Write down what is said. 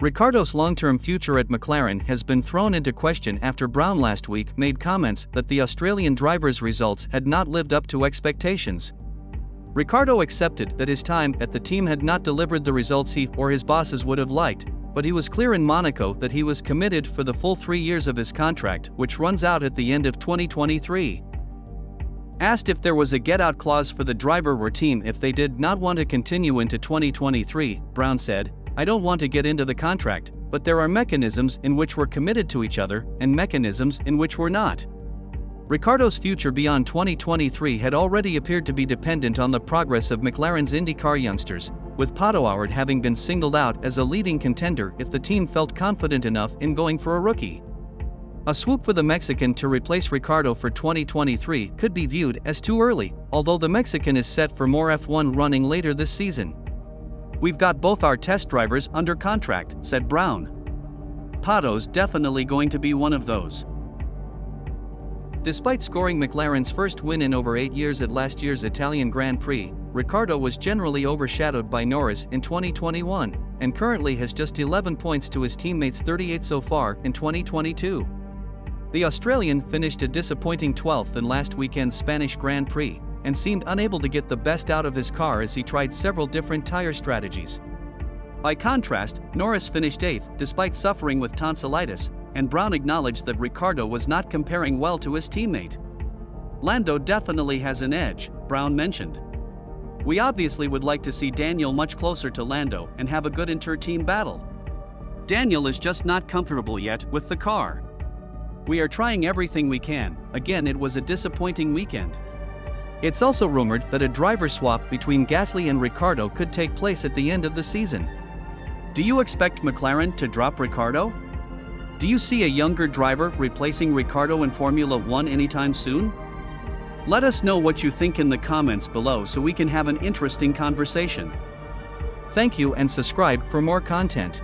Ricciardo's long-term future at McLaren has been thrown into question after Brown last week made comments that the Australian driver's results had not lived up to expectations. Ricciardo accepted that his time at the team had not delivered the results he or his bosses would have liked, but he was clear in Monaco that he was committed for the full 3 years of his contract, which runs out at the end of 2023. Asked if there was a get-out clause for the driver or team if they did not want to continue into 2023, Brown said, "I don't want to get into the contract, but there are mechanisms in which we're committed to each other and mechanisms in which we're not." Ricciardo's future beyond 2023 had already appeared to be dependent on the progress of McLaren's IndyCar youngsters, with Pato O'Ward having been singled out as a leading contender if the team felt confident enough in going for a rookie. A swoop for the Mexican to replace Ricciardo for 2023 could be viewed as too early, although the Mexican is set for more F1 running later this season. "We've got both our test drivers under contract," said Brown. "Pato's definitely going to be one of those." Despite scoring McLaren's first win in over 8 years at last year's Italian Grand Prix, Ricciardo was generally overshadowed by Norris in 2021, and currently has just 11 points to his teammates' 38 so far in 2022. The Australian finished a disappointing 12th in last weekend's Spanish Grand Prix, and seemed unable to get the best out of his car as he tried several different tire strategies. By contrast, Norris finished 8th despite suffering with tonsillitis, and Brown acknowledged that Ricciardo was not comparing well to his teammate. "Lando definitely has an edge," Brown mentioned. "We obviously would like to see Daniel much closer to Lando and have a good inter-team battle. Daniel is just not comfortable yet with the car. We are trying everything we can." Again, it was a disappointing weekend. It's also rumored that a driver swap between Gasly and Ricciardo could take place at the end of the season. Do you expect McLaren to drop Ricciardo? Do you see a younger driver replacing Ricciardo in Formula 1 anytime soon? Let us know what you think in the comments below so we can have an interesting conversation. Thank you and subscribe for more content.